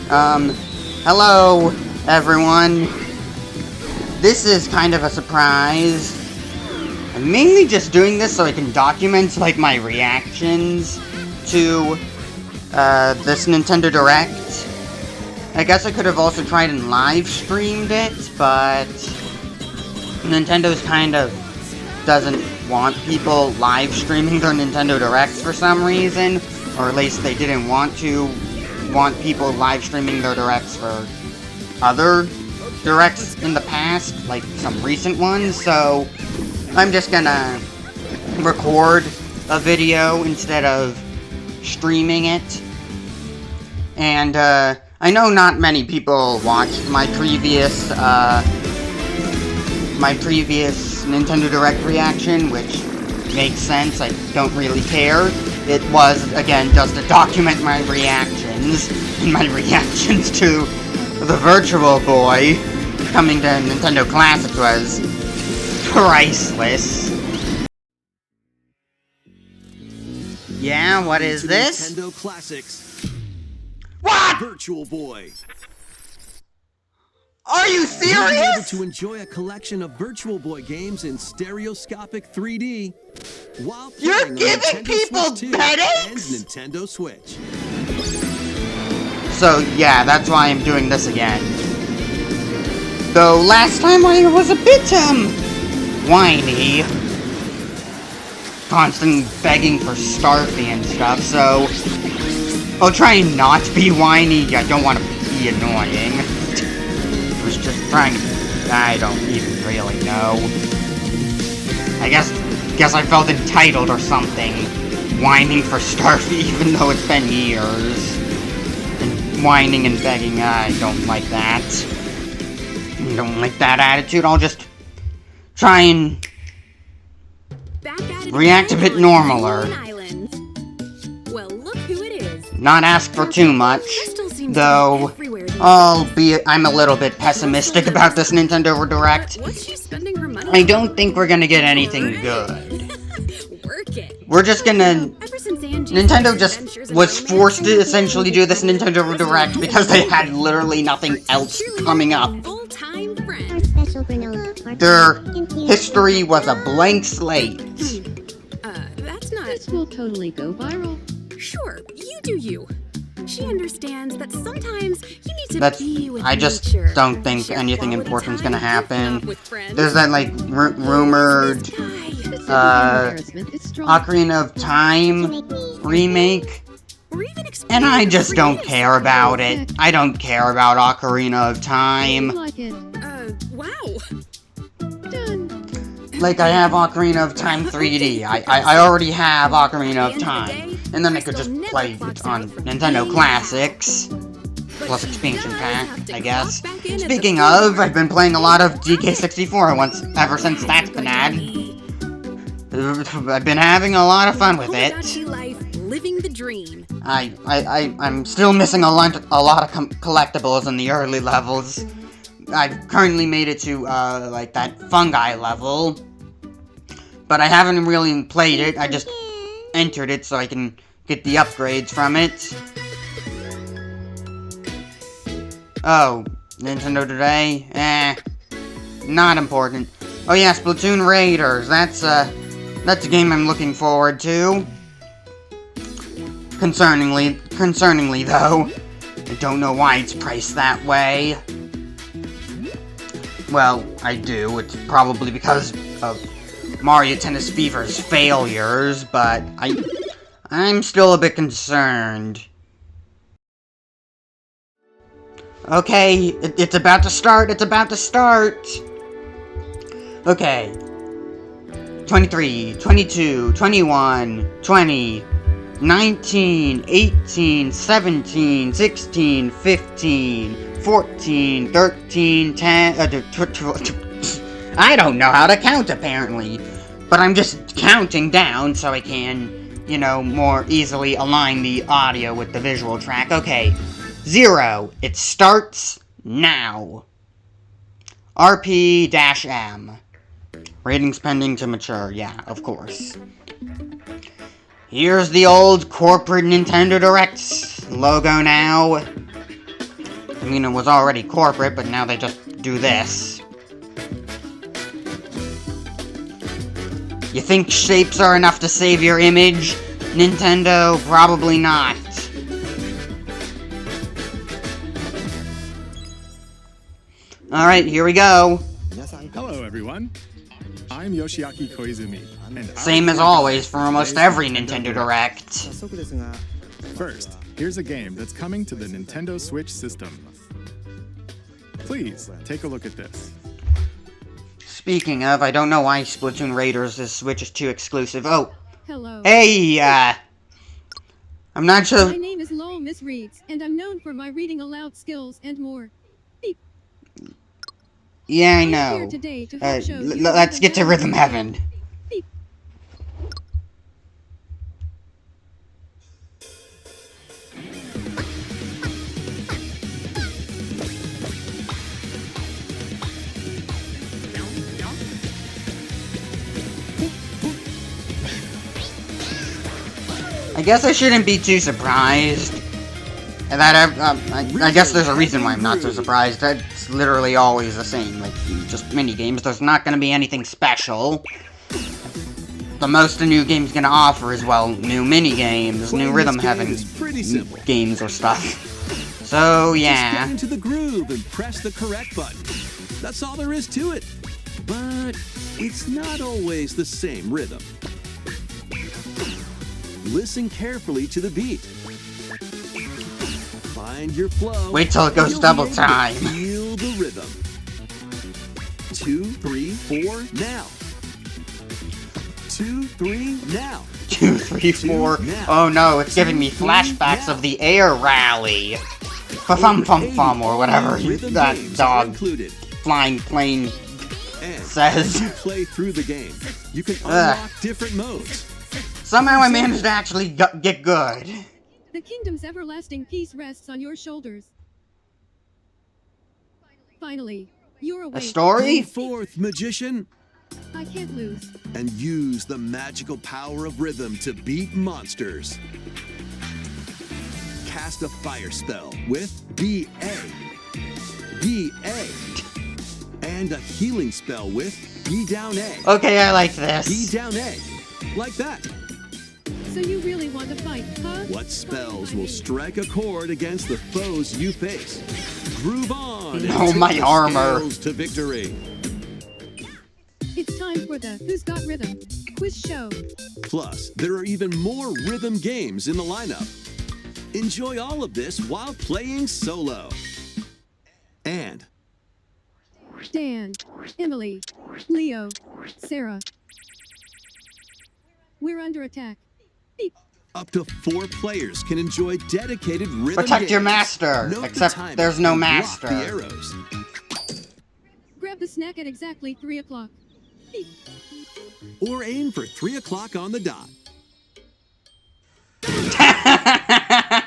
Hello, everyone. This is kind of a surprise. I'm mainly just doing this so I can document, like, my reactions to, this Nintendo Direct. I guess I could have also tried and live streamed it, but Nintendo's kind of doesn't want people live streaming their Nintendo Directs for some reason, or at least they didn't want people live streaming their Directs for other Directs in the past, like some recent ones, so I'm just gonna record a video instead of streaming it. And I know not many people watched my previous Nintendo Direct reaction, which makes sense. I don't really care. It was, again, just to document my reactions, and my reactions to the Virtual Boy coming to Nintendo Classic was priceless. Yeah, what is this? Nintendo Classics. What? Virtual Boy. Are you You'll be able serious? to enjoy a collection of Virtual Boy games in stereoscopic 3D while You're playing on giving Nintendo people Switch 2 and headaches? Nintendo Switch. So, yeah, that's why I'm doing this again. Though, last time I was a bit, whiny. Constantly begging for Starfy and stuff, so I'll try and not be whiny. I don't want to be annoying. I was just trying to... I don't even really know. I guess I felt entitled or something. Whining for Starfy, even though it's been years. And whining and begging, I don't like that. I don't like that attitude. I'll just try and react a bit normaler. Well, look who it is. Not ask for too much, though I'm a little bit pessimistic about this Nintendo Direct. What's she spending her money I don't think we're gonna get anything good. Work it. We're just gonna... Ever since Angie's Nintendo just adventures in was romance forced to and essentially do this Nintendo Direct because they had literally nothing else coming up. Full-time friend. Our special granola. Their history was a blank slate. That's not... This will totally go viral. Sure, you do you. She understands that sometimes you need to be with I just nature. don't think Share anything quality important's time gonna happen. with friends. There's that, like, rumored, Ocarina of Time remake, Or even and I just don't experience. care about it. I don't care about Ocarina of Time. Like it. Wow. Done. Like, I have Ocarina of Time 3D. I already have Ocarina of Time. And then I could just play it on Nintendo Classics. Plus expansion pack, I guess. Speaking of, I've been playing a lot of DK64 ever since that's been added. I've been having a lot of fun with it. Tomodachi life, living the dream. I'm still missing a lot of collectibles in the early levels. I've currently made it to, like, that fungi level. But I haven't really played it, I just entered it so I can get the upgrades from it. Oh, Nintendo Today? Not important. Oh yeah, Splatoon Raiders, that's a game I'm looking forward to. Concerningly though, I don't know why it's priced that way. Well, I do, it's probably because of Mario Tennis Fever's failures, but I'm still a bit concerned. Okay, it's about to start, Okay. 23, 22, 21, 20, 19, 18, 17, 16, 15, 14, 13, 10, I don't know how to count, apparently. But I'm just counting down so I can, you know, more easily align the audio with the visual track. Okay, 0. It starts now. RP-M. Ratings pending to mature. Yeah, of course. Here's the old corporate Nintendo Direct logo now. I mean, it was already corporate, but now they just do this. You think shapes are enough to save your image? Nintendo, probably not. Alright, here we go. Hello, everyone. I'm Yoshiaki Koizumi. And Same as always for almost every Nintendo Direct. First, here's a game that's coming to the Nintendo Switch system. Please, take a look at this. Speaking of, I don't know why Splatoon Raiders is Switch 2 exclusive. Oh, Hello. hey, I'm not sure. My name is Lowell Miss Reeds, and I'm known for my reading aloud skills and more. Yeah, I I'm know. here today to help show you Let's get to Rhythm Heaven. I guess I shouldn't be too surprised. And that I guess there's a reason why I'm not so surprised. It's literally always the same, like just mini games. There's not going to be anything special. The most a new game's going to offer is, well, new mini games, new Rhythm Heaven games or stuff. So yeah. Just get into the groove and press the correct button. That's all there is to it. But it's not always the same rhythm. Listen carefully to the beat. Find your flow. Wait till it goes You'll double be able to time. Feel the rhythm. 2, 3, 4, now. 2, 3, now. 2, 3, 4. Oh no, it's giving me flashbacks of the air rally. Fa-fum-fum-fum, or whatever that dog flying plane says. As you play through the game, you can unlock different modes. Somehow I managed to actually get good. The kingdom's everlasting peace rests on your shoulders. Finally, you're awake. A story? Go forth, magician, I can't lose. and use the magical power of rhythm to beat monsters. Cast a fire spell with B.A. B.A. and a healing spell with B down A. Okay, I like B this. down A. Like that. So you really want to fight, huh? What spells will strike a chord against the foes you face? Groove on! and Oh, take my the armor. scales to victory. It's time for the Who's Got Rhythm quiz show. Plus, there are even more rhythm games in the lineup. Enjoy all of this while playing solo. And Dan, Emily, Leo, Sarah. We're under attack. Beep. up to 4 players can enjoy dedicated rhythm Protect your games. master, Note the except timing there's no and block master. the arrows. Grab the snack at exactly 3 o'clock. Beep. Or aim for 3 o'clock on the dot.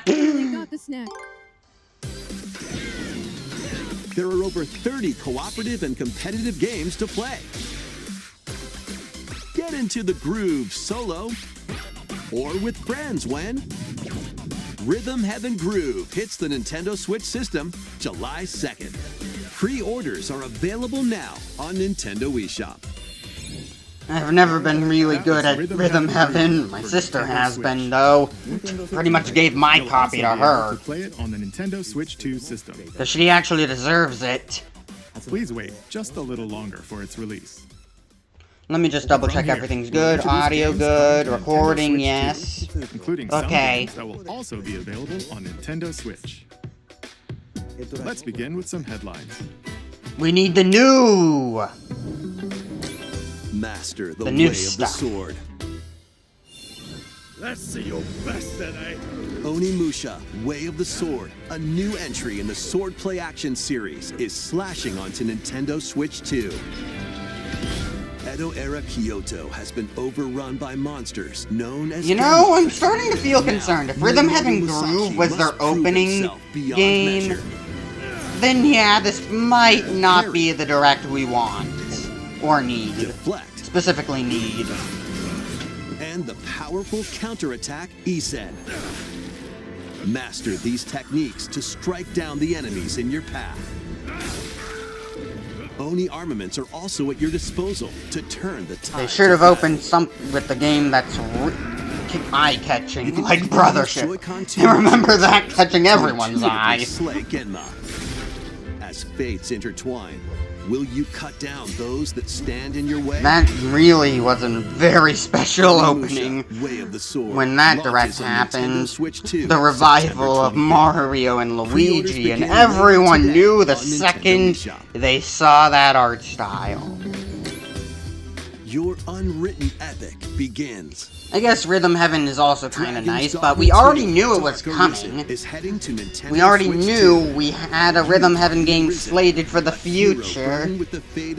Really got the snack. There are over 30 cooperative and competitive games to play. Get into the groove solo or with friends when Rhythm Heaven Groove hits the Nintendo Switch system July 2nd. Pre-orders are available now on Nintendo eShop. I've never been really good at Rhythm Heaven. My sister has been, though. Pretty much gave my You'll copy to also be able her. to play it on the Nintendo Switch 2 system. Because she actually deserves it. Please wait just a little longer for its release. Let me just double check everything's good. Audio good. Recording, yes. Including some Okay. games that will also be available on Nintendo Switch. Let's begin with some headlines. We need the new! Master the, The new way stuff. of the sword. Let's see your best today. Onimusha, Way of the Sword, a new entry in the Sword Play Action series, is slashing onto Nintendo Switch 2. Edo-era Kyoto has been overrun by monsters known as... You know, I'm starting to feel concerned. If Rhythm Heaven Groove was their must prove opening himself beyond game, measure. then yeah, this might not be the direct we want. Or need. Deflect, Specifically need. and the powerful counterattack Isen. Master these techniques to strike down the enemies in your path. Oni armaments are also at your disposal to turn the tide. They should have opened some with the game that's eye-catching, like Brothership. And remember that catching everyone's eye. Slay Genma. As fates intertwine, will you cut down those that stand in your way? That really was a very special opening. Way of the Sword When that direct happened, the revival of Mario and Luigi, and everyone knew the second they saw that art style. Your unwritten epic begins. I guess Rhythm Heaven is also kind of nice, but we already knew it was coming. We already knew we had a Rhythm Heaven game slated for the future.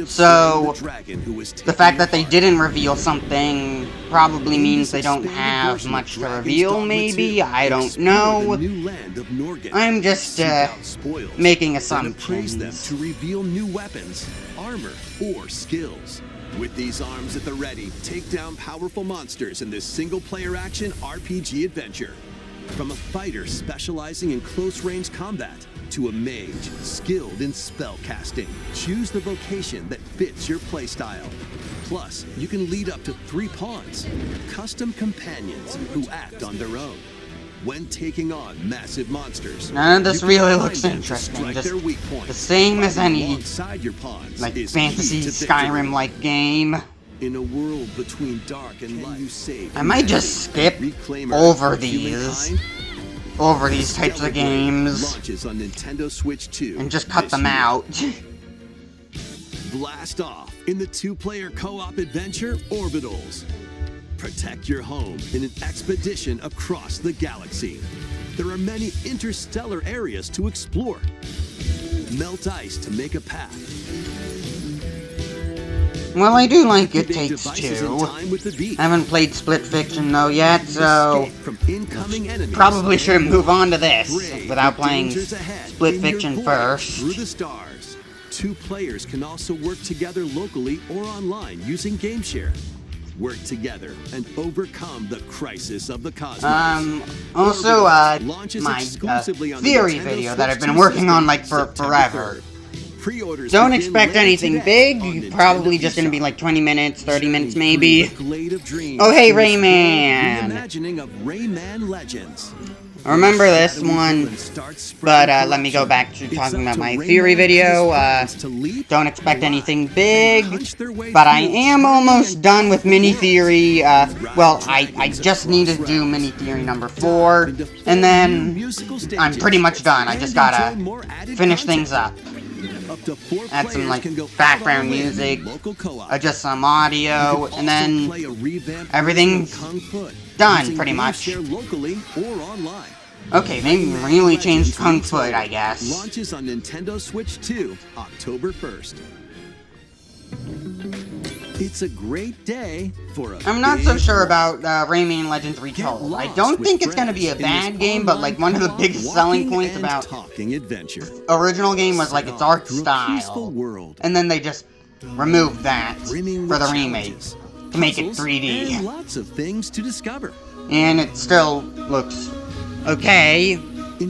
So, the fact that they didn't reveal something probably means they don't have much to reveal, maybe? I don't know. I'm just, making assumptions. To reveal new weapons, armor, or skills. With these arms at the ready, take down powerful monsters in this single-player action RPG adventure. From a fighter specializing in close-range combat to a mage skilled in spell casting, choose the vocation that fits your playstyle. Plus, you can lead up to 3 pawns, custom companions who act on their own. When taking on massive monsters, none of this really looks interesting. Just the same as any like fantasy Skyrim-like game. In a world between dark and light, I might just skip over these types of games launches on Nintendo Switch 2 and just cut them out. Blast off in the 2-player co-op adventure Orbitals. Protect your home in an expedition across the galaxy. There are many interstellar areas to explore. Melt ice to make a path. Well, I do like It Takes Two. I haven't played Split Fiction though yet, so probably shouldn't move on to this without playing Split Fiction first. Through the stars. 2 players can also work together locally or online using GameShare. Work together and overcome the crisis of the cosmos. Also, my theory video that I've been working on like for forever. Don't expect anything big, probably just gonna be like 20 minutes, 30 minutes maybe. Oh hey Rayman! Imagining of Rayman legends. I remember this one, but let me go back to talking about my theory video. Don't expect anything big, but I am almost done with mini theory. Well, I just need to do mini theory number 4, and then I'm pretty much done. I just gotta finish things up. Add some like background music, adjust some audio, and then everything's done pretty much. Okay, they really changed Kung Fu, I guess. Launches on Nintendo Switch 2, October 1st. It's a great day for a I'm not so sure about Rayman Legends Retold. I don't think it's going to be a bad game, but like one of the biggest selling points about the original game was like its art style. And then they just removed that for the remake to make it 3D. And lots of things to discover. And it still looks okay.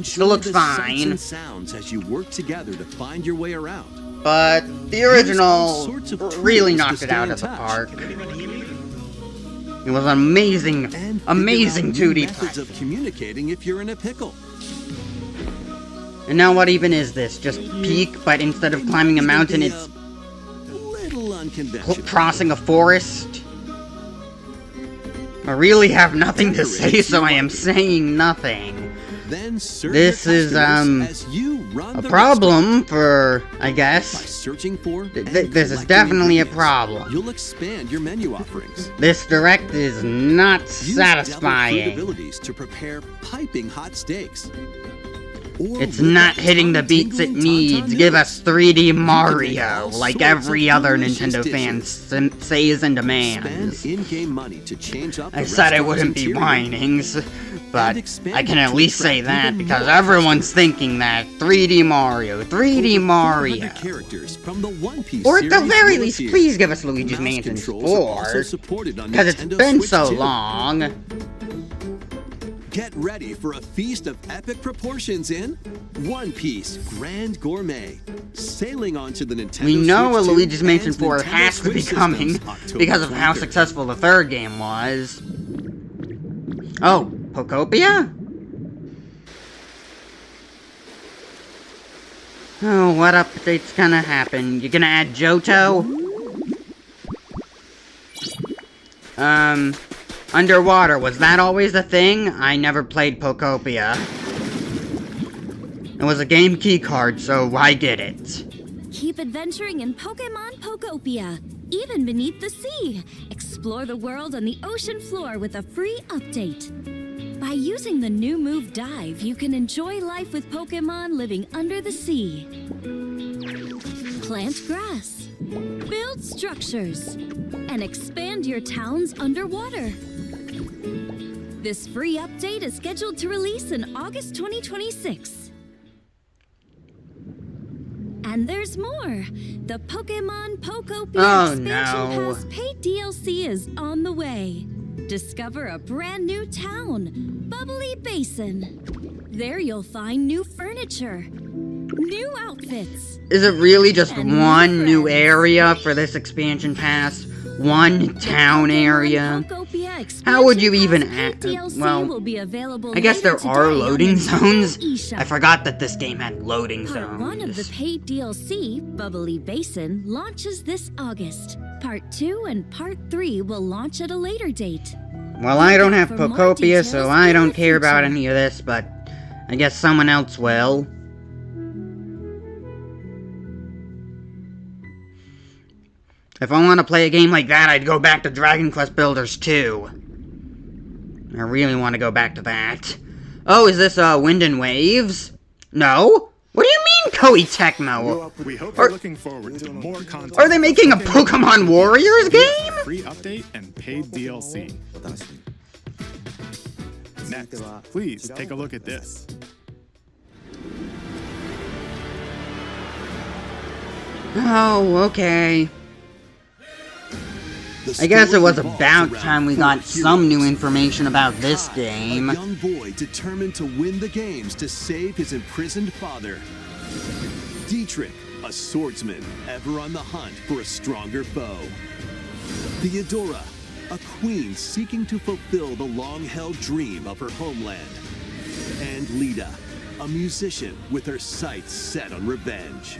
Still looks fine. Sounds as you work together to find your way around. But the original really knocked it out of the park. It was an amazing 2D methods of communicating if you're in a pickle. And now what even is this? Just Peak, but instead of climbing a mountain, it's crossing a forest? I really have nothing to say, so I am saying nothing. This is, a problem for, I guess. This is definitely a problem. You'll expand your menu offerings. This direct is not satisfying. To prepare piping hot steaks. It's not hitting the beats it needs. Give us 3D Mario, like every other Nintendo fan says and demands. I said I wouldn't be whining, but I can at least say that because everyone's thinking that 3D Mario. Or at the very least, please give us Luigi's Mansion 4, because it's been so long. Get ready for a feast of epic proportions in One Piece Grand Gourmet. Sailing onto the Nintendo We know what Switch 2 Luigi's Mansion and 4 Nintendo has to be Switch coming systems October because of how 23rd. successful the third game was. Oh, Pokopia? Oh, what update's gonna happen? You gonna add Johto? Underwater, was that always a thing? I never played Pokopia. It was a game key card, so I get it. Keep adventuring in Pokemon Pokopia, even beneath the sea. Explore the world on the ocean floor with a free update. By using the new move Dive, you can enjoy life with Pokemon living under the sea. Plant grass, build structures, and expand your towns underwater. This free update is scheduled to release in August 2026. And there's more. The Pokemon Pokopia expansion pass paid DLC is on the way. Discover a brand new town, Bubbly Basin. There you'll find new furniture, new outfits. Is it really just and one new friends. area for this expansion pass? One town area? Pokopia How would you expansion even pass add? DLC Well, will be available I guess there later are today on loading Nintendo zones. eShop. I forgot that this game had loading Part 1 of the zones. paid DLC, Bubbly Basin, launches this August. Part 2 and Part 3 will launch at a later date. Well, I don't have For more Pokopia, so details I in don't the care about future. any of this, but I guess someone else will. If I want to play a game like that, I'd go back to Dragon Quest Builders 2. I really want to go back to that. Oh, is this, Wind and Waves? No? What do you mean, Koei Tecmo? We hope Are- you're looking forward to more content. Are they making a Pokemon Warriors game? Free update and paid DLC. Next, please take a look at this. Oh, okay. The I guess it story was revolves about around time we four got some new heroes. information about this Kai, game. A young boy determined to win the games to save his imprisoned father. Dietrich, a swordsman ever on the hunt for a stronger foe. Theodora, a queen seeking to fulfill the long-held dream of her homeland. And Lita, a musician with her sights set on revenge.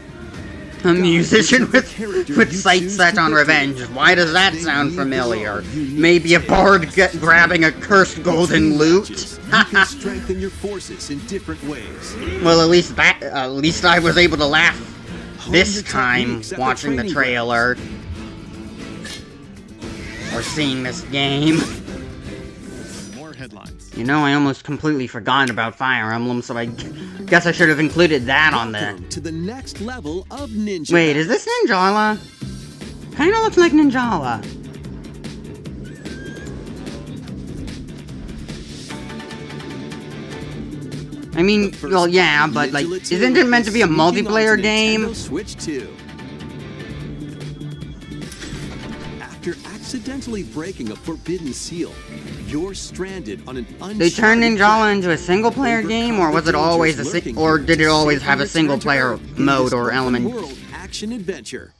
A musician whichever character with you sights choose set to on pick, revenge. Why does that they sound leave familiar? their own unique Maybe a tale. bard grabbing a cursed golden Between loot? matches, you can strengthen your forces in different ways. Well, at least I was able to laugh Hone this your time techniques at the watching the training trailer. Or seeing this game. More headlines. You know, I almost completely forgot about Fire Emblem, so I guess I should have included that on the... Welcome to the next level of Ninja. Wait, is this Ninjala? Kinda looks like Ninjala. I mean, The first well, yeah, part of but, like, Ninjala 2 isn't it meant to be a is sneaking multiplayer onto game? Nintendo Switch 2. After accidentally breaking a forbidden seal, you're stranded on an uncharted They turned Ninjala planet. into a single-player game, or was it always a or did it always have a single-player mode or element? World action adventure.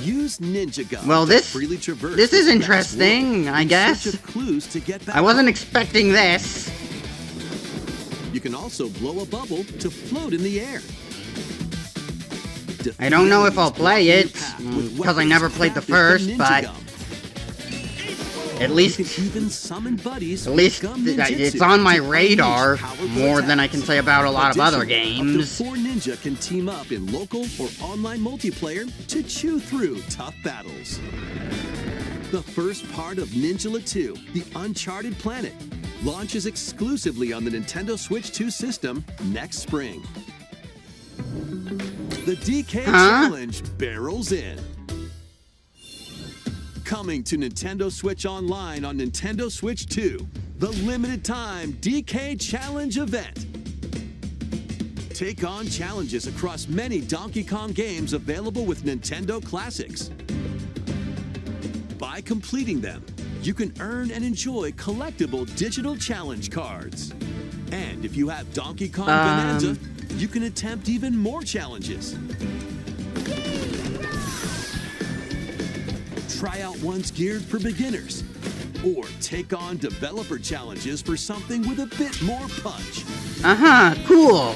Use Ninja Gun Well, to this freely traverse is vast interesting, world I in guess. search of clues to get back I wasn't home. expecting this. You can also blow a bubble to float in the air. I don't know if I'll play it, With because I never played the weapons crafted first, from Ninja but Gum. at You least can even summon buddies At least with Gum it's Ninjutsu on my to radar unleash powerful more than I attacks. can say about a lot of other Additionally, games. Up to 4 ninja can team up in local or online multiplayer to chew through tough battles. The first part of Ninjala 2, The Uncharted Planet, launches exclusively on the Nintendo Switch 2 system next spring. The DK Challenge barrels in. Coming to Nintendo Switch Online on Nintendo Switch 2, the limited time DK Challenge event. Take on challenges across many Donkey Kong games available with Nintendo Classics. By completing them, you can earn and enjoy collectible digital challenge cards. And if you have Donkey Kong Bonanza, you can attempt even more challenges. Try out ones geared for beginners, or take on developer challenges for something with a bit more punch. Cool.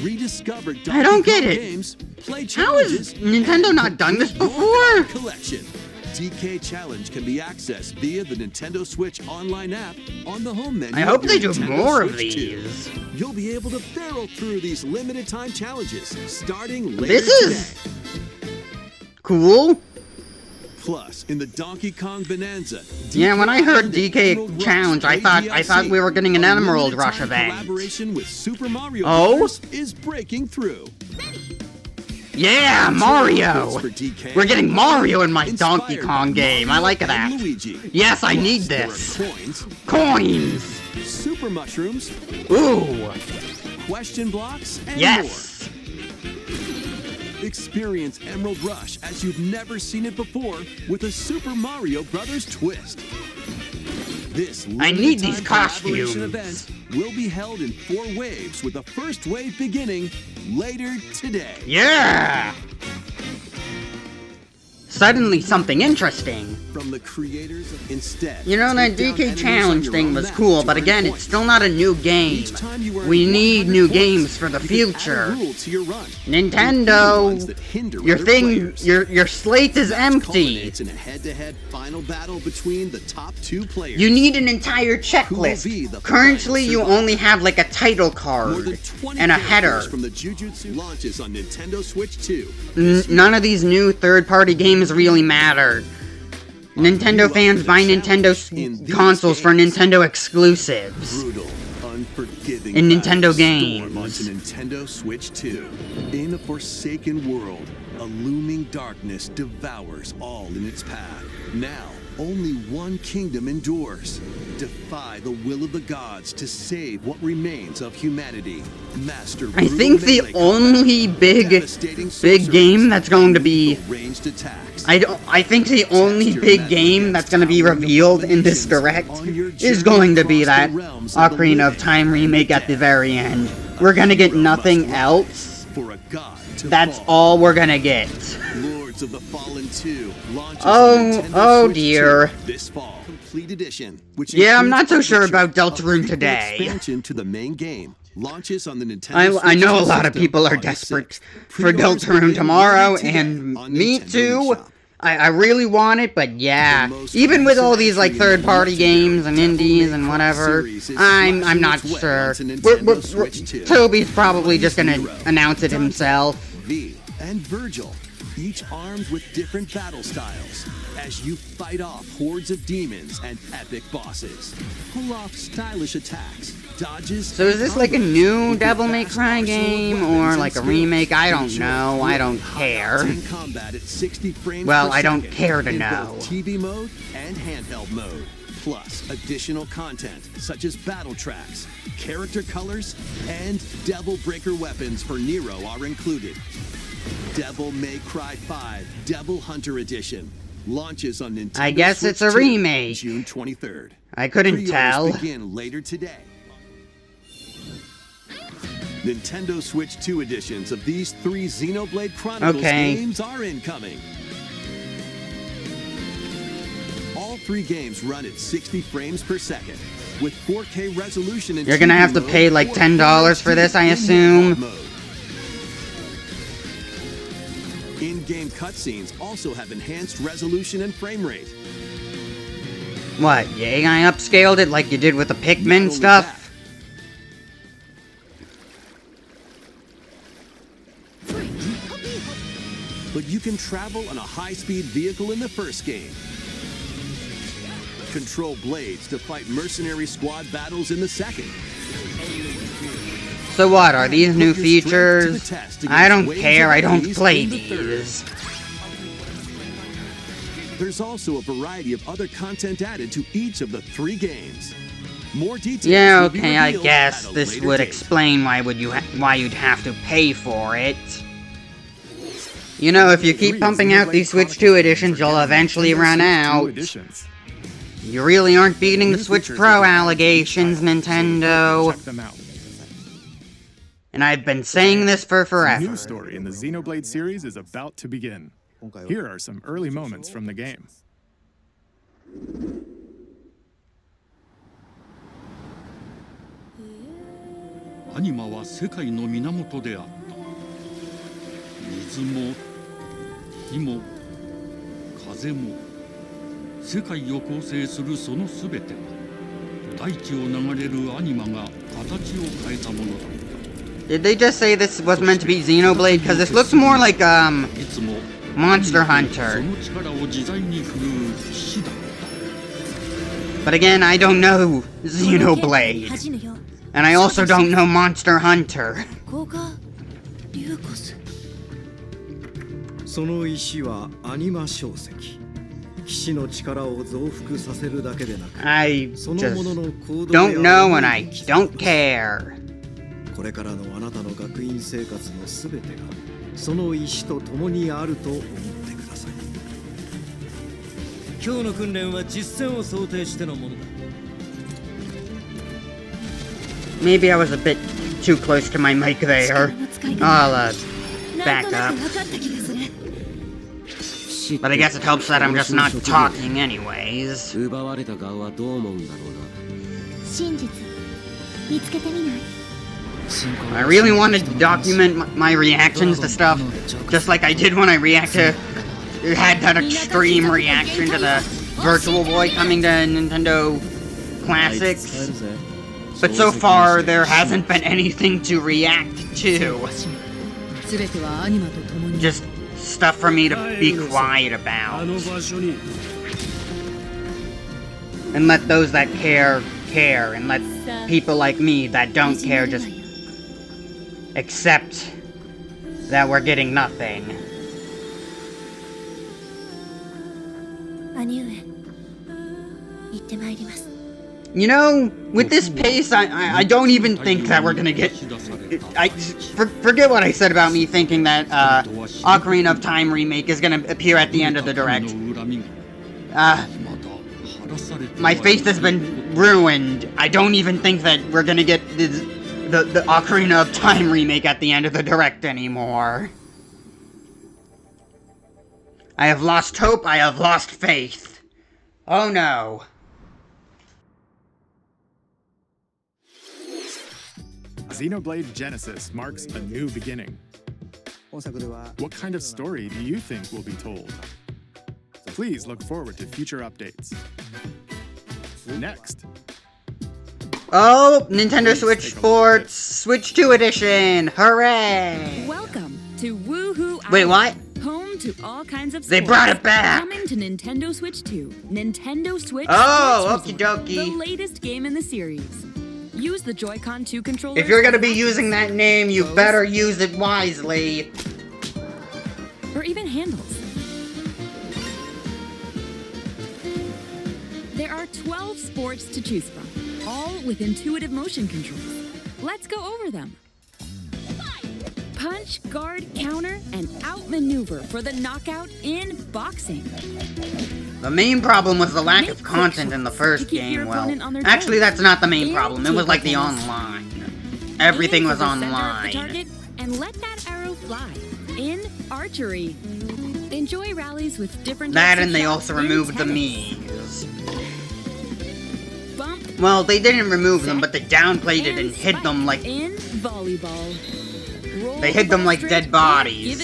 Rediscover Donkey I don't get Kong it. games, play How has challenges, Nintendo not done this before? collection. DK Challenge can be accessed via the Nintendo Switch online app on the home menu. I hope of they your do Nintendo more of Switch 2. these. You'll be able to barrel through these limited time challenges starting later This is today. cool. Plus, in the Donkey Kong Bonanza, Yeah, when I heard DK DK Emerald Challenge, Rush I thought we were getting an a Emerald limited Rush time event. Collaboration with Super Mario Oh? Brothers is breaking through. Yeah, Mario! For DK, We're getting Mario in my inspired Donkey by Kong game. I Mario like and that. Luigi. Yes, I need There are this. coins, Coins! super mushrooms, Ooh! question blocks, and Yes! more. Experience Emerald Rush as you've never seen it before with a Super Mario Brothers twist. This I need these limited-time collaboration costumes. event will be held in 4 waves, with the first wave beginning later today. Yeah! Suddenly something interesting. From the creators of Instead. You know, that take down DK enemies Challenge on your thing own was map cool, to but earn again, points. it's still not a new game. Each time you earn We need 100 new points, games for the you can add a future. rule to your run. Nintendo, Ones that hinder your other thing, players. your slate is empty. Culminates in a head-to-head final battle between the top 2 players. You need an entire Who will be checklist. the Currently, final you survivor? only have like a title More card than 20 and a characters header. from the Jujutsu launches on Nintendo Switch 2. None of these new third-party games really matter. Nintendo fans buy Nintendo consoles for Nintendo exclusives. Brutal, unforgiving In Nintendo battle storm games. onto Nintendo Switch 2. In a forsaken world, a looming darkness devours all in its path. Now, only one kingdom endures. Defy the will of the gods to save what remains of humanity. Master I think the melee only combat, big devastating game that's going to be ranged attacks. I think the only big game that's going to be revealed in this direct is going to be that Ocarina of Time remake at the very end. We're going to get nothing else. For a god to That's fall. all we're going to get. Lords of the Fallen 2 launches Oh, on Nintendo oh Switch dear. 2 this fall. Complete edition, which Yeah, I'm includes not so sure publisher, about Deltarune a today. expansion to the main game. Launches on the Nintendo I know a Switch lot of system people are August desperate 6th. for Pre-orders Deltarune begin tomorrow, later today and on me Nintendo too. eShop. I really want it, but yeah, The most even with all these like recent entry in the third-party games and Devil indies May and Cry whatever, series is I'm flashing not its way sure. onto Nintendo Switch 2. Toby's probably just gonna Zero, announce it Dante, himself. V, and Virgil, each armed with different battle styles, as you fight off hordes of demons and epic bosses. Pull off stylish attacks, dodges. So is this like a new Devil May Cry game or like a remake? I don't know. I don't care. Combat at 60 frames Well, per I don't second care to in know. both TV mode and handheld mode. Plus additional content such as battle tracks, character colors, and Devil Breaker weapons for Nero are included. Devil May Cry 5 Devil Hunter Edition launches on Nintendo I guess Switch it's a 2, remake. June 23rd. I couldn't Pre-orders tell. begin later today. Nintendo Switch 2 editions of these 3 Xenoblade Chronicles Okay. games are incoming. All 3 games run at 60 frames per second with 4K resolution in You're gonna TV have to mode pay like or $10 for this, I in assume. handheld mode. In-game cutscenes also have enhanced resolution and frame rate. What, you AI upscaled it like you did with the Not Pikmin only stuff? that, but you can travel on a high-speed vehicle in the first game. Control blades to fight mercenary squad battles in the second. So what, are these new Put your strength to the features? test I don't against waves care, of I don't enemies play in the third. these. There's also a variety of other content added to each of the 3 games. More details Yeah, will be okay, I revealed guess at a this later would date. explain why you'd have to pay for it. You know, if you keep pumping out these Switch 2 editions, you'll eventually run out. You really aren't beating the New Switch features Pro will be added to each allegations, title, so Nintendo. check them out. And I've been saying this for A forever. new story in the Xenoblade series is about to begin. Here are some early moments from the game. Anima は世界の源であった。水も火も風も世界を構成するそのすべては大地を流れるアニマが形を変えたものだ。Did they just say this was meant to be Xenoblade? Because this looks more like, Monster Hunter. But again, I don't know Xenoblade. And I also don't know Monster Hunter. その石はアニマ小石。騎士の力を増幅させるだけでなく、 I そのものの just 行動 don't know and I don't care. これからのあなたの学院生活のすべてがその石と共にあると思ってください。今日の訓練は実践を想定してのものだ。 Maybe I was a bit too close to my mic there. I'll, back up. But I guess it helps that I'm just not talking anyways. 奪われた側はどう思うんだろうな。真実見つけてみない？ I really wanted to document my reactions to stuff, just like I did when I had that extreme reaction to the Virtual Boy coming to Nintendo Classics. But so far, there hasn't been anything to react to. Just stuff for me to be quiet about. And let those that care, and let people like me that don't care just accept that we're getting nothing. You know, with this pace, I don't even think that we're gonna get... Forget what I said about me thinking that Ocarina of Time remake is gonna appear at the end of the Direct. My faith has been ruined. I don't even think that we're gonna get the Ocarina of Time remake at the end of the Direct anymore. I have lost hope, I have lost faith. Oh no. Xenoblade Genesis marks a new beginning. What kind of story do you think will be told? Please look forward to future updates. Next. Oh, Nintendo Switch Sports Switch 2 Edition! Hooray! Welcome to Woohoo! Wait, what? Home to all kinds of sports. They brought it back! Coming to Nintendo Switch 2. Nintendo Switch Oh, Sports okie Resort, dokie. the latest game in the series. Use the Joy-Con 2 controller. If you're gonna be using that name, you better use it wisely. Or even handles. There are 12 sports to choose from, all with intuitive motion controls. Let's go over them. Punch, guard, counter, and outmaneuver for the knockout in boxing. The main problem was the lack of content in the first game. Well, actually, that's not the main problem. It was like the online. Everything was online. And let that arrow fly in archery. Enjoy rallies with different. That and they also removed the Miis. Well, they didn't remove them, but they downplayed it and hid them like. In volleyball. They hid them like dead bodies.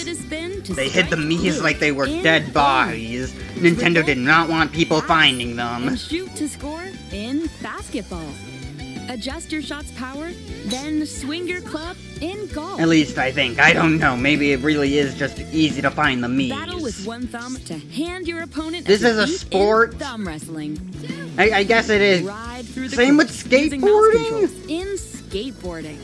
They hid the Miis like they were dead bodies. Nintendo did not want people finding them. And shoot to score in basketball. Adjust your shot's power, then swing your club in golf. At least I think. I don't know. Maybe it really is just easy to find the Miis. Battle with one thumb to hand your opponent. This is a sport. Thumb wrestling. I guess it is. Ride through the Same with course using mouse skateboarding. controls in skateboarding.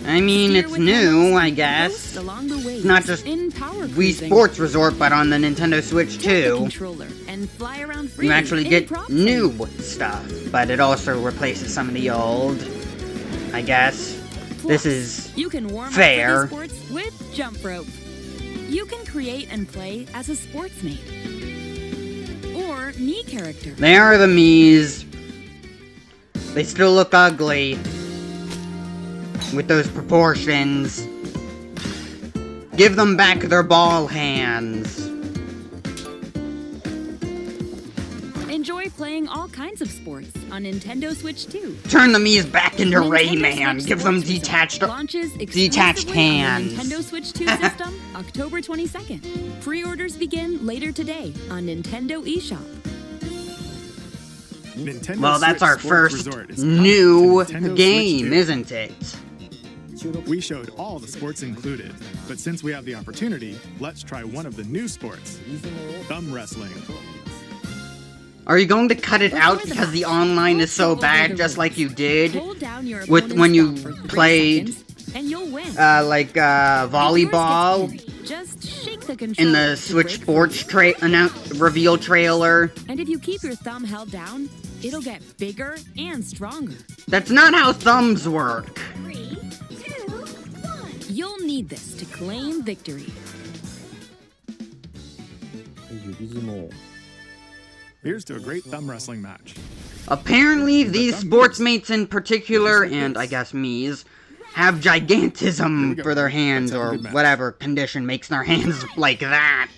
I mean, it's new, I guess. Along the way It's not just in power Wii cruising. Sports Resort, but on the Nintendo Switch Take the too. controller and fly around freely You actually in get prop new flight. stuff, but it also replaces some of the old, I guess. This is You can warm fair. up for the sports with jump rope. You can create and play as a sportsmate. Or or Mii character. They are the Miis. They still look ugly. With those proportions. Give them back their ball hands. Enjoy playing all kinds of sports on Nintendo Switch 2. Turn the Miis back into Nintendo Rayman. Switch Give them Sports detached launches detached exclusively on hands. the Nintendo Switch 2 system October 22nd. Pre-orders begin later today on Nintendo eShop. Nintendo Well, that's Switch our Sports first Resort is new coming to Nintendo game, Switch 2. isn't it? We showed all the sports included, but since we have the opportunity, let's try one of the new sports, thumb wrestling. Are you going to cut it out Before the because the match, online is so hold bad, over just the like you did Hold down your with opponent's when you thumb for 3 played, seconds, and you'll win. volleyball If yours gets angry, just shake the in controller the to Switch break Sports reveal trailer. And if you keep your thumb held down, it'll get bigger and stronger. That's not how thumbs work. 3, 2, 1. You'll need this to claim victory. Here's to a great thumb wrestling match. Apparently, these sportsmates in particular, and I guess Miis, have gigantism for their hands, or whatever condition makes their hands like that.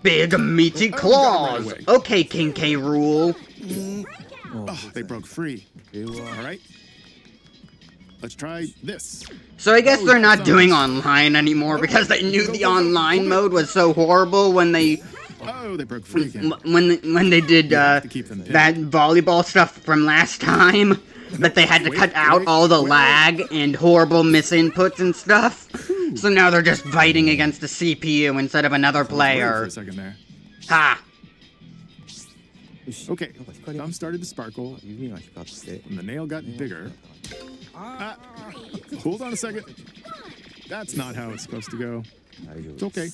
Big meaty claws. Okay, King K. Rool. Oh, they broke free. All right. Let's try this. So I guess they're not doing online anymore because they knew the online mode was so horrible when they Oh, they broke free again. when they did that volleyball stuff from last time, that they had to cut out all the lag and horrible misinputs and stuff. So now they're just fighting against the CPU instead of another player. For a second there. Ha! Okay, thumb started to sparkle, and the nail got bigger. Hold on a second. That's not how it's supposed to go. It's okay.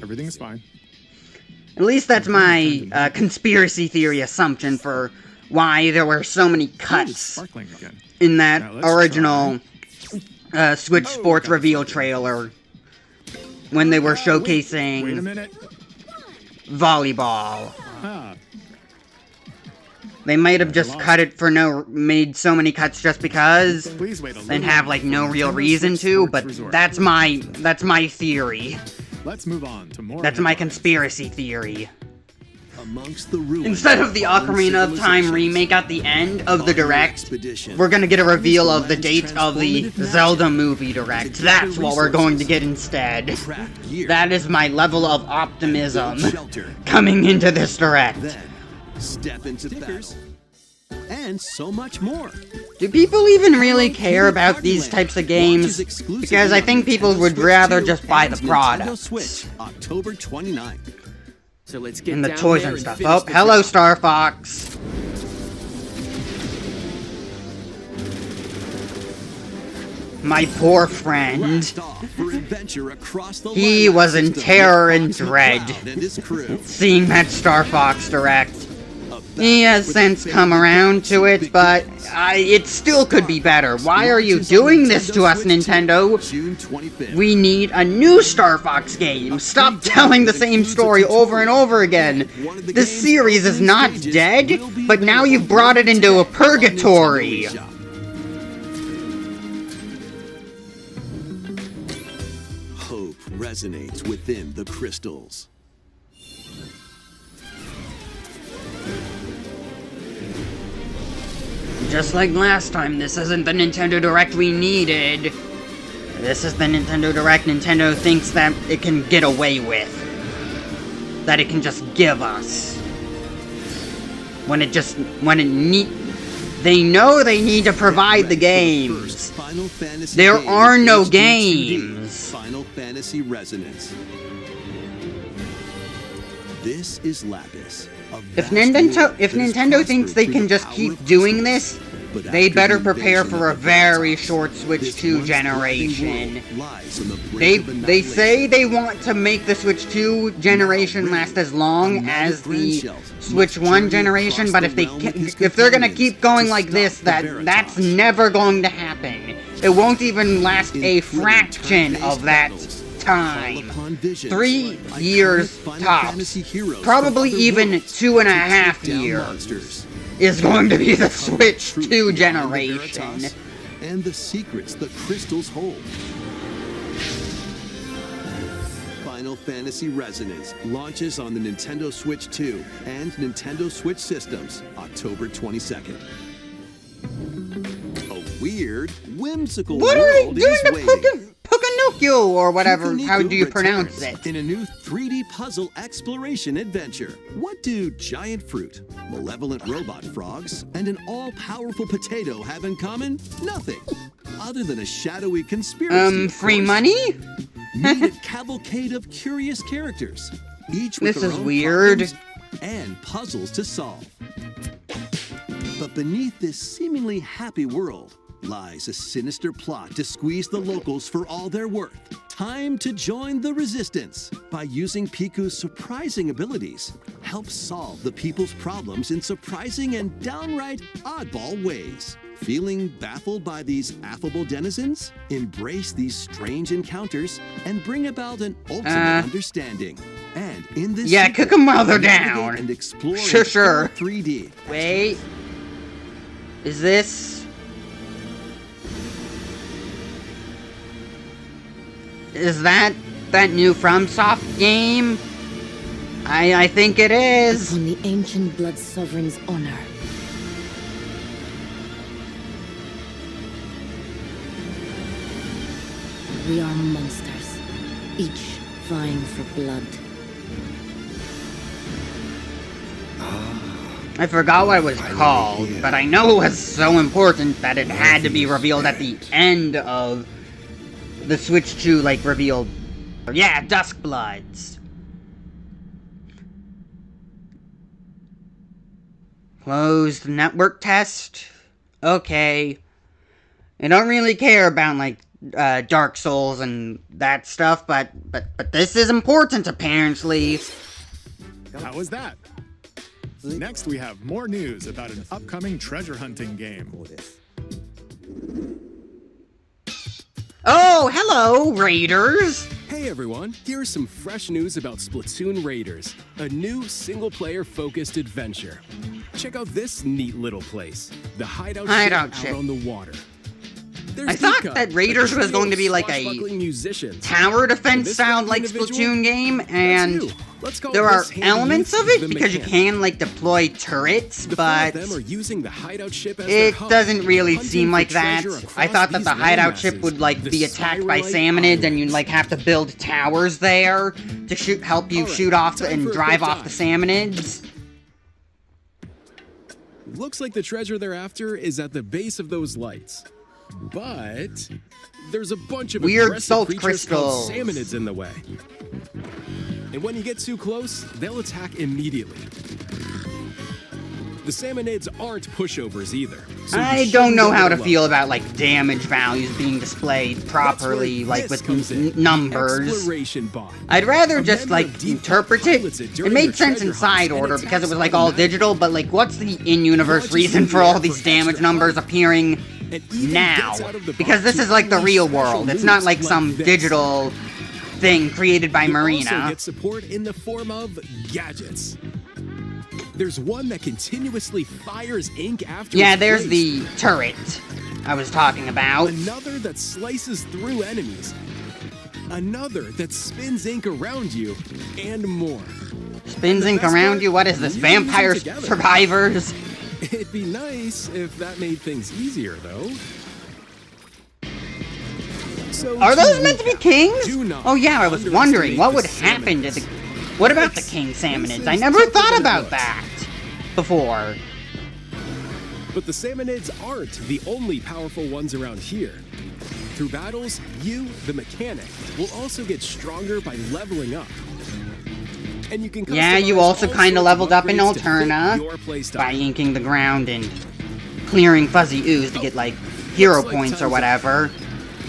Everything is fine. At least that's my conspiracy theory assumption for why there were so many cuts in that original Switch Sports reveal trailer when they were showcasing volleyball. They might have just cut it for made so many cuts just because, and have like no real reason to, but that's my theory. Let's move on to more. That's my conspiracy theory. Amongst the ruins Instead of the Ocarina of Time remake at the end of the Direct, we're gonna get a reveal of the date of the Zelda movie Direct. That's what we're going to get instead. That is my level of optimism coming into this Direct. Then, step into battle. And so much more. Do people even really care about these types of games? Because I think people would rather just buy the product. Switch, October 29th. So let's get And the down toys there and stuff. finish Oh, the hello, job. Star Fox. My poor friend. Blast off for adventure across the He Lilac was in system terror with and Fox dread. McCloud and his crew. Seeing that Star Fox Direct. He has since come around to it, but it still could be better. Why are you doing this to us, Nintendo? June 25th. We need a new Star Fox game. Stop telling the same story over and over again. This series is not dead, but now you've brought it into a purgatory. Hope resonates within the crystals. Just like last time, this isn't the Nintendo Direct we needed. This is the Nintendo Direct Nintendo thinks that it can get away with. That it can just give us. They know they need to provide the games. There are no games. Final Fantasy Resonance. This is Lapis. If Nintendo thinks they can just keep doing this, they better prepare for a very short Switch 2 generation. They say they want to make the Switch 2 generation last as long as the Switch 1 generation, but if they're gonna keep going like this, that's never going to happen. It won't even last a fraction of that time. Upon visions, 3 iconic years Final tops. Fantasy heroes Probably from other even worlds 2.5 to take down years. monsters. Is going to be the Switch Truth 2 behind the generation. Veritas and the secrets the crystals hold. Final Fantasy Resonance launches on the Nintendo Switch 2 and Nintendo Switch systems October 22nd. A weird, whimsical What are they world doing is to waiting. Pikuniku or whatever? Pikuniku How do you pronounce returns it? In a new 3D puzzle exploration adventure. What do giant fruit, malevolent robot frogs, and an all-powerful potato have in common? Nothing. Other than a shadowy conspiracy. Free money? Meet a cavalcade of curious characters, each with This their is own weird. problems and puzzles to solve. But beneath this seemingly happy world lies a sinister plot to squeeze the locals for all they're worth. Time to join the resistance by using Piku's surprising abilities. Help solve the people's problems in surprising and downright oddball ways. Feeling baffled by these affable denizens? Embrace these strange encounters and bring about an ultimate understanding. And in this Yeah, sequel, kick 'em while they're navigate down. And explore Sure, in sure. full 3D. Wait. Is this... Is that new FromSoft game? I think it is. Upon the ancient blood sovereign's honor. We are monsters, each vying for blood. I forgot what it was called, but I know it was so important that it had to be revealed at the end of the Switch 2, like, revealed. Yeah, Duskbloods. Closed network test? Okay. I don't really care about, like, Dark Souls and that stuff, but this is important, apparently. How was that? Next, we have more news about an upcoming treasure hunting game. Oh, hello, Raiders! Hey everyone, here's some fresh news about Splatoon Raiders, a new single-player focused adventure. Check out this neat little place, the hideout ship out on the water. There's I thought Ika, that Raiders a was trio going to of be like a swashbuckling musicians. tower defense this sound like individual, Splatoon game, and Let's call there are this handy elements youth of it the because you mechanic. can like deploy turrets, The but four of them are using the hideout ship as their it hub, doesn't really hunting seem for like that. treasure I across thought that these the hideout landmasses, ship would like the be attacked by Spiralite salmonids, and Island. you'd like have to build towers there to help you shoot off time and for a drive quick off the dive. salmonids. Looks like the treasure they're after is at the base of those lights. But there's a bunch of Weird aggressive salt creatures called crystals. salmonids in the way. And when you get too close, they'll attack immediately. The salmonids aren't pushovers either. So you I don't shouldn't know go how to alone. feel about like damage values being displayed properly, That's where like this with comes in. numbers. Exploration bot. I'd rather A just member like of Deep interpret it. pilots it It during made your sense in treasure side hunts and order because it was attacks like all automatically. digital, but like what's the in-universe Launches reason in for the all air these for damage extra numbers appearing And even now? gets out of the Because box this is to like the unleash real special world. It's not moves like some this. digital thing created by You also Marina. get support in the form of gadgets. There's one that continuously fires ink after Yeah, it's there's placed. the turret I was talking about. Another that slices through enemies. Another that spins ink around you, and more. Spins ink best around part, you? What is this? you use them Vampire together. Survivors? It'd be nice if that made things easier, though. So Are those meant to be kings? do not Oh yeah, I was wondering underestimate what the would happen to the... salmonids. What about the This- king this salmonids? is I never tougher thought than it about looks. that before. But the salmonids aren't the only powerful ones around here. Through battles, you, the mechanic, will also get stronger by leveling up. And you can Yeah, you customize also all kind of sorts leveled up in upgrades to fit Alterna your playstyle. by inking the ground and clearing fuzzy ooze to get like hero looks like points or time's up. whatever.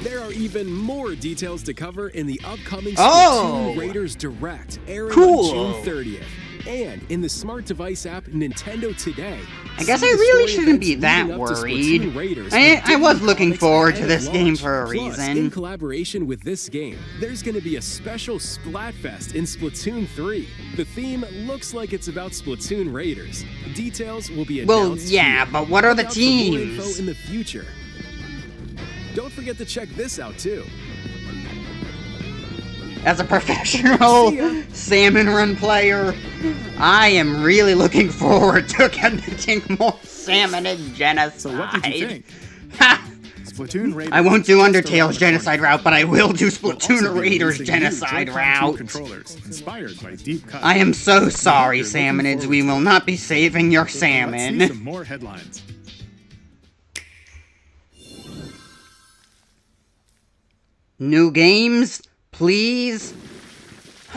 There are even more details to cover in the upcoming Oh! Splatoon Raiders Direct, airing Cool. on June 30th. And in the smart device app Nintendo Today, I guess I really shouldn't be that worried. I was looking forward to this game for a reason. In collaboration with this game, there's going to be a special Splatfest in Splatoon 3. The theme looks like it's about Splatoon Raiders. Details will be announced. Well, yeah, but what are the teams? Info in the future. Don't forget to check this out too. As a professional salmon run player, I am really looking forward to committing more salmon and genocide. So what did you think? Splatoon Raiders. I won't do Undertale's genocide route, but I will do Splatoon Raiders genocide route. Inspired by deep cuts. I am so sorry, salmonids. We will not be saving your salmon. Let's see some more headlines. New games? Please?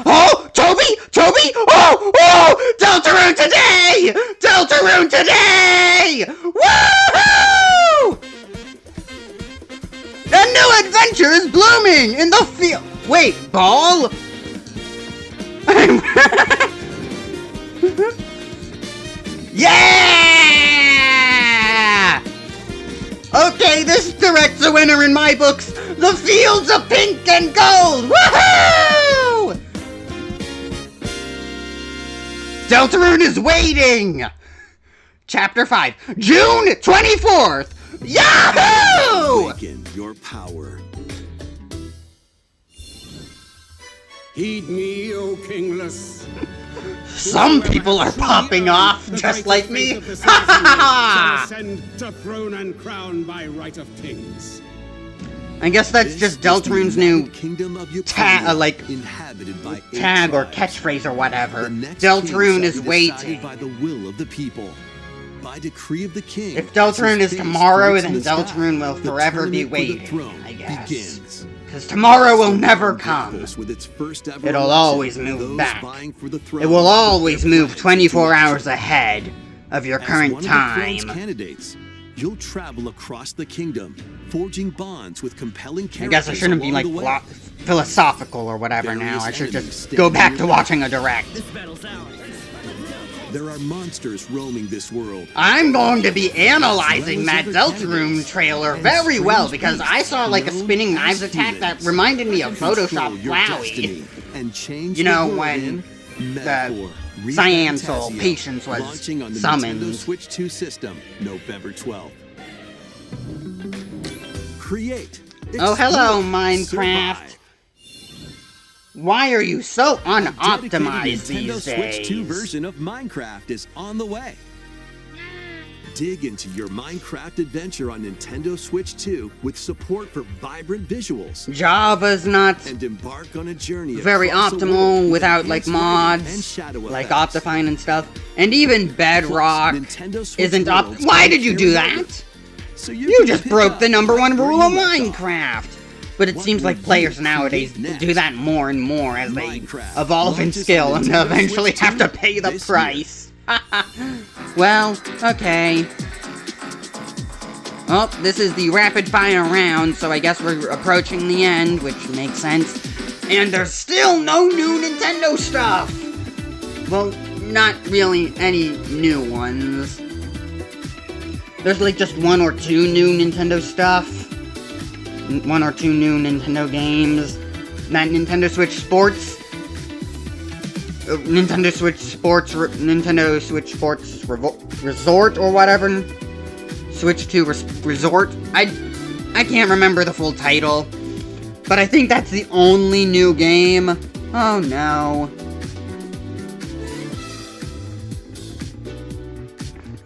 Oh! Toby! Toby! Oh! Oh! Deltarune today! Deltarune today! Woohoo! A new adventure is blooming in the field. Wait, ball? Yeah! Okay, this directs a winner in my books. The fields of pink and gold! Woohoo! Deltarune is waiting! Chapter 5, June 24th! Yahoo! Awaken your power. Heed me, O kingless. Some people are popping off, just like me. Ha ha ha! Ascend to throne and crown by right of kings. I guess that's just Deltarune's new tag or catchphrase or whatever. Deltarune is waiting. By the will of the people. By decree of the king. If Deltarune is tomorrow, then Deltarune will forever be waiting, I guess. Because tomorrow will never come. It'll always move back. It will always move 24 hours ahead of your current time. You'll travel across the kingdom, forging bonds with compelling characters. I guess I shouldn't be like philosophical or whatever now. I should just go back to watching a direct. There are monsters roaming this world. I'm going to be analyzing that Deltarune trailer very well because I saw like a spinning knives attack that reminded me of Photoshop Flowey. You know, when the Cyan Soul Patience was summoned. Nintendo Switch 2 system, November 12th. Create. Oh, hello, Minecraft. Why are you so unoptimized these days? Nintendo Switch 2 version of Minecraft is on the way. Dig into your Minecraft adventure on Nintendo Switch 2 with support for vibrant visuals. Java's not and embark on a journey very optimal without like mods, like Optifine and stuff. And even Bedrock isn't Why did you do that? So you just broke the #1 rule of Minecraft. But it seems like players nowadays do that more and more as they evolve in skill and eventually have to pay the price. Well, okay. Well, this is the rapid fire round, so I guess we're approaching the end, which makes sense. And there's still no new Nintendo stuff! Well, not really any new ones. There's like just 1 or 2 new Nintendo stuff. 1 or 2 new Nintendo games. That Nintendo Switch Sports. Nintendo Switch Sports Resort or whatever. Switch 2 Resort. I can't remember the full title. But I think that's the only new game. Oh no.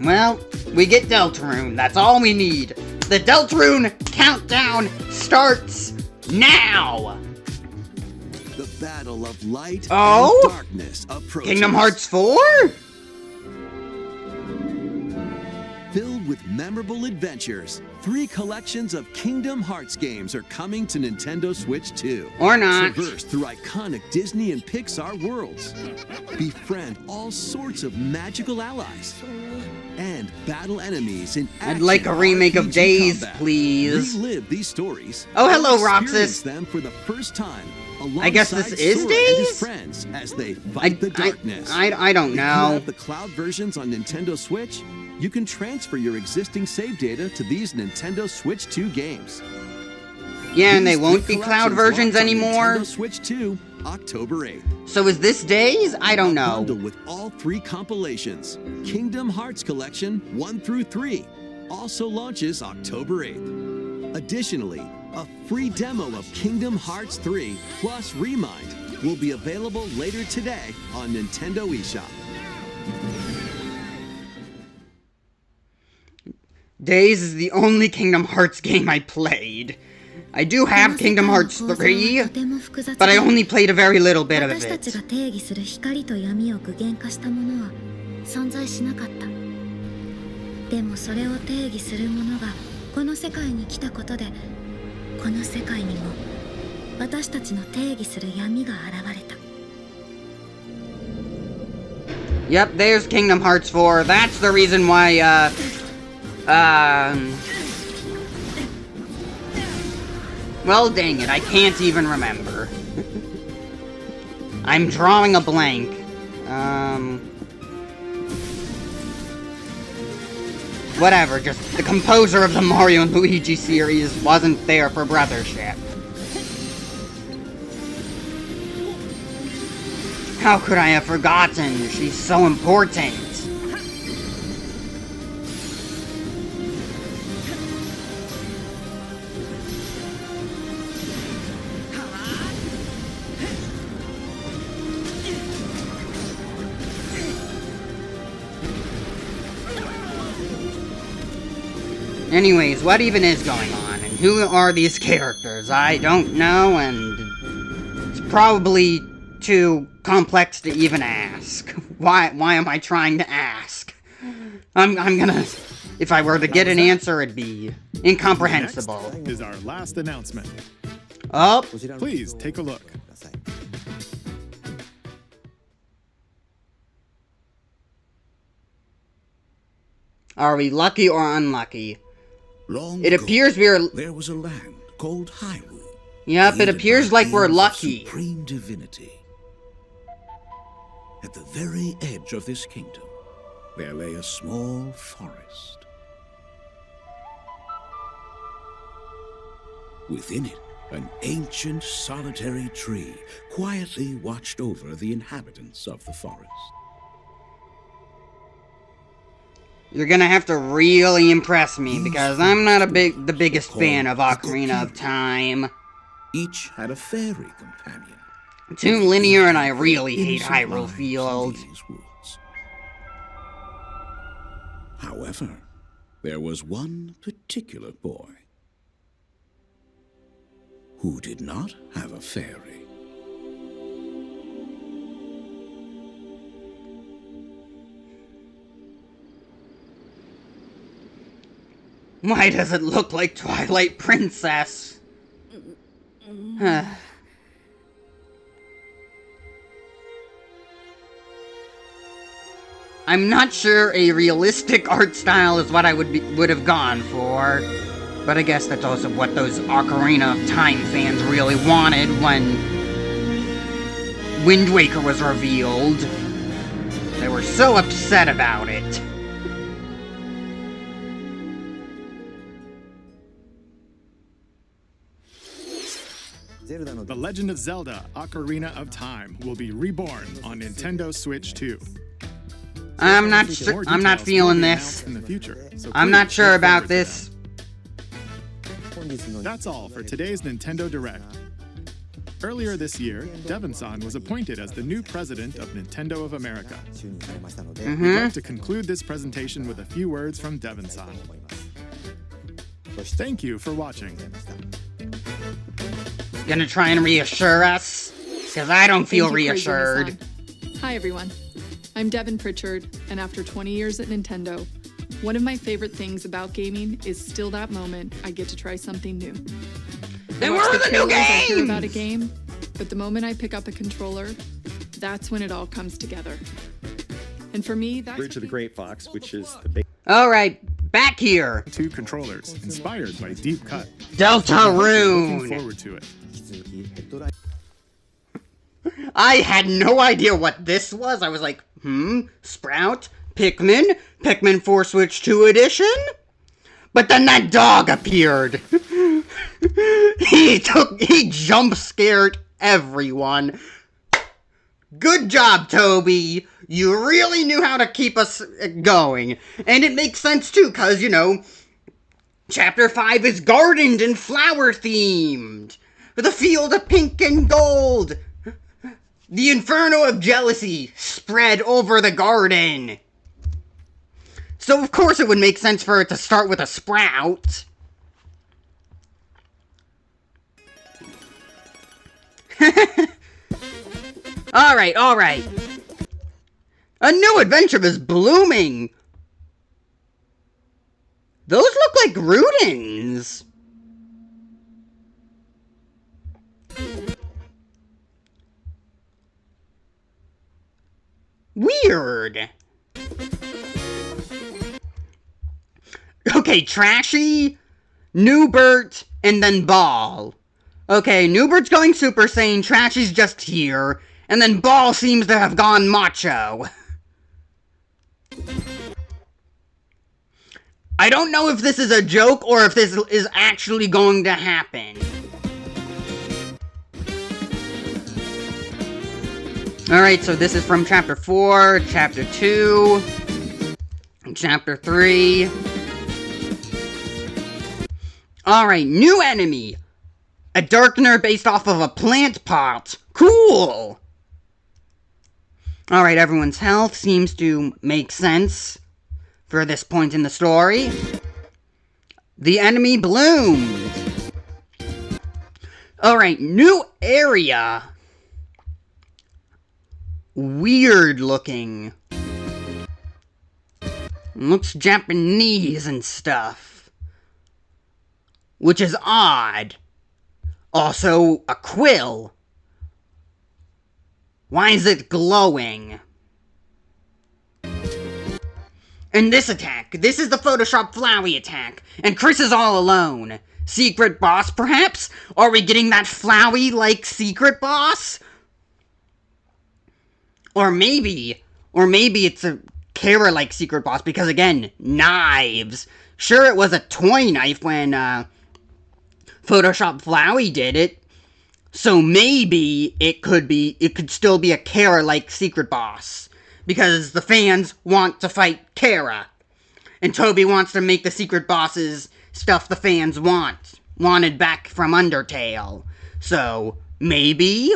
Well, we get Deltarune. That's all we need. The Deltarune countdown starts now! The battle of light and darkness approaches. Kingdom Hearts 4? Filled with memorable adventures, 3 collections of Kingdom Hearts games are coming to Nintendo Switch 2. Or not. Traverse through iconic Disney and Pixar worlds. Befriend all sorts of magical allies. And battle enemies in action. I'd like a remake of Days, combat. please. Relive these stories. Oh, hello, Experience Roxas. them for the first time alongside I guess this is Sora and his Days? friends as they fight the darkness. I don't If you know. have the cloud versions on Nintendo Switch, you can transfer your existing save data to these Nintendo Switch 2 games. Yeah, and they These won't three be cloud collections versions launch on anymore. Nintendo Switch 2, October 8th. So is this Days? I don't know. Bundle with all 3 compilations. Kingdom Hearts Collection 1 through 3 also launches October 8th. Additionally, a free demo of Kingdom Hearts 3 plus Remind will be available later today on Nintendo eShop. Days is the only Kingdom Hearts game I played. I do have Kingdom Hearts 3, but I only played a very little bit of it. 私たちが定義する光と闇を具現化したものは存在しなかった。でもそれを定義するものがこの世界に来たことで、この世界にも私たちの定義する闇が現れた。Yep, there's Kingdom Hearts 4. That's the reason why, well, dang it, I can't even remember. I'm drawing a blank. Whatever, just the composer of the Mario and Luigi series wasn't there for Brothership. How could I have forgotten? She's so important. Anyways, what even is going on, and who are these characters? I don't know, and it's probably too complex to even ask. Why am I trying to ask? I'm gonna... If I were to get an answer, it'd be incomprehensible. Next is our last announcement. Oh. Please take a look. Are we lucky or unlucky? Long it ago, appears we are... There was a land called Hyrule. Yep, it appears like we're lucky. Supreme divinity. At the very edge of this kingdom, there lay a small forest. Within it, an ancient solitary tree quietly watched over the inhabitants of the forest. You're gonna have to really impress me, because I'm not the biggest fan of Ocarina of Time. Each had a fairy companion. Too linear, and I really hate Hyrule Field. However, there was one particular boy who did not have a fairy. Why does it look like Twilight Princess? I'm not sure a realistic art style is what I would have gone for, but I guess that's also what those Ocarina of Time fans really wanted when Wind Waker was revealed. They were so upset about it. The Legend of Zelda Ocarina of Time will be reborn on Nintendo Switch 2. I'm not feeling this. I'm not sure about this. That's all for today's Nintendo Direct. Earlier this year, Devon-san was appointed as the new president of Nintendo of America. We'd like to conclude this presentation with a few words from Devon-san. Thank you for watching. Gonna try and reassure us? Because I don't feel reassured. Hi everyone, I'm Devin Pritchard, and after 20 years at Nintendo, one of my favorite things about gaming is still that moment I get to try something new. Then where are the new games? I hear about a game, but the moment I pick up a controller, that's when it all comes together. And for me, that's Bridge of the Great Fox, which is the Alright, back here. 2 controllers, inspired by Deep Cut. Deltarune! Looking forward to it. I had no idea what this was. I was like, Sprout? Pikmin? Pikmin 4 Switch 2 edition? But then that dog appeared. He jump scared everyone. Good job, Toby. You really knew how to keep us going. And it makes sense too, because, you know, Chapter 5 is gardened and flower themed. The field of pink and gold. The inferno of jealousy spread over the garden. So of course it would make sense for it to start with a sprout. Alright. A new adventure is blooming. Those look like Rudins. Weird. Okay, Trashy, Newbert, and then Ball. Okay, Newbert's going Super Saiyan, Trashy's just here, and then Ball seems to have gone macho. I don't know if this is a joke or if this is actually going to happen. Alright, so this is from Chapter 4, Chapter 2, Chapter 3. Alright, new enemy. A darkener based off of a plant pot. Cool! Alright, everyone's health seems to make sense for this point in the story. The enemy bloomed. Alright, new area. Weird looking. Looks Japanese and stuff. Which is odd. Also, a quill. Why is it glowing? And this attack. This is the Photoshop Flowey attack. And Chris is all alone. Secret boss, perhaps? Are we getting that Flowey-like secret boss? Or maybe it's a Kara-like secret boss, because again, knives. Sure, it was a toy knife when, Photoshop Flowey did it. So maybe it could still be a Kara-like secret boss. Because the fans want to fight Kara. And Toby wants to make the secret bosses stuff the fans wanted back from Undertale. So, maybe?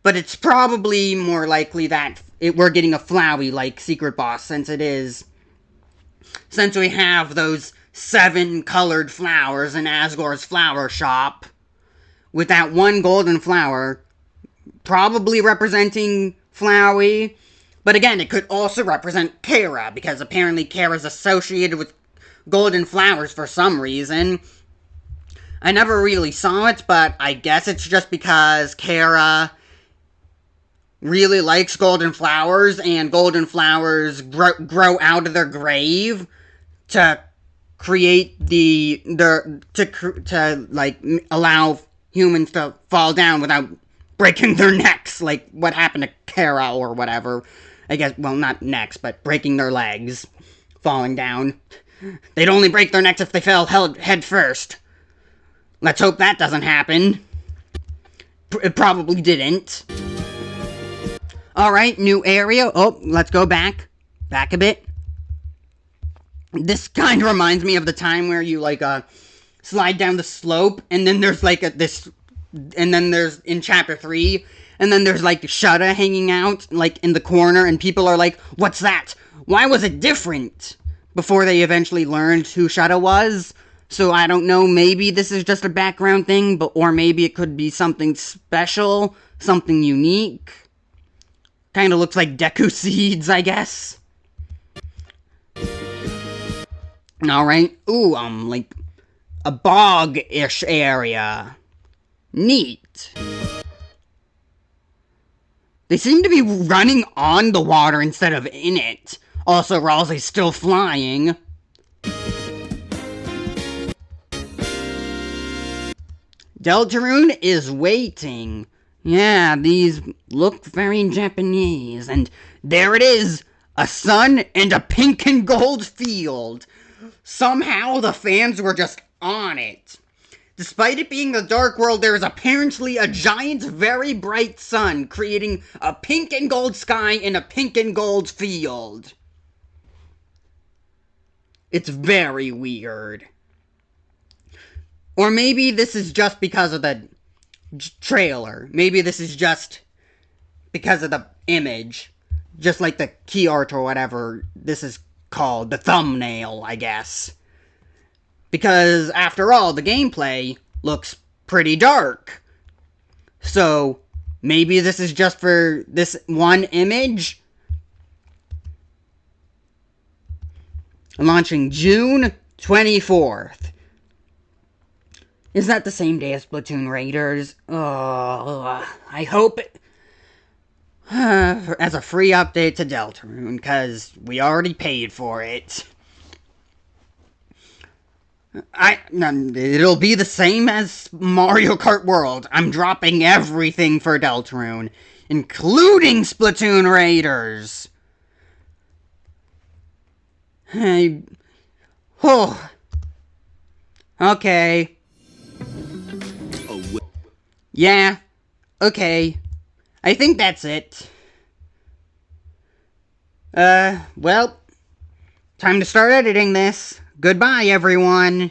But it's probably more likely that we're getting a Flowey-like secret boss, since we have those 7 colored flowers in Asgore's flower shop, with that one golden flower, probably representing Flowey, but again, it could also represent Kara, because apparently Kara's associated with golden flowers for some reason. I never really saw it, but I guess it's just because Kara really likes golden flowers, and golden flowers grow out of their grave to create allow humans to fall down without breaking their necks, like what happened to Kara or whatever. I guess, well, not necks, but breaking their legs, falling down. They'd only break their necks if they fell head first. Let's hope that doesn't happen. It probably didn't. Alright, new area. Oh, let's go back. Back a bit. This kind of reminds me of the time where you, slide down the slope, and then there's, and then there's, in Chapter 3, and then there's, Shutta hanging out, in the corner, and people are like, what's that? Why was it different? Before they eventually learned who Shutta was. So, I don't know, maybe this is just a background thing, or maybe it could be something special, something unique. Kinda looks like Deku seeds, I guess. Alright. Ooh, a bog-ish area. Neat. They seem to be running on the water instead of in it. Also, Ralsei's still flying. Deltarune is waiting. Yeah, these look very Japanese, and there it is! A sun and a pink and gold field! Somehow the fans were just on it. Despite it being the Dark World, there is apparently a giant, very bright sun, creating a pink and gold sky and a pink and gold field. It's very weird. Or maybe this is just because of the trailer. Maybe this is just because of the image. Just like the key art or whatever this is called. The thumbnail, I guess. Because, after all, the gameplay looks pretty dark. So, maybe this is just for this one image? Launching June 24th. Is that the same day as Splatoon Raiders? Oh, I hope it... as a free update to Deltarune, because we already paid for it. It'll be the same as Mario Kart World. I'm dropping everything for Deltarune, including Splatoon Raiders. Okay. Yeah. Okay. I think that's it. Well, time to start editing this. Goodbye, everyone.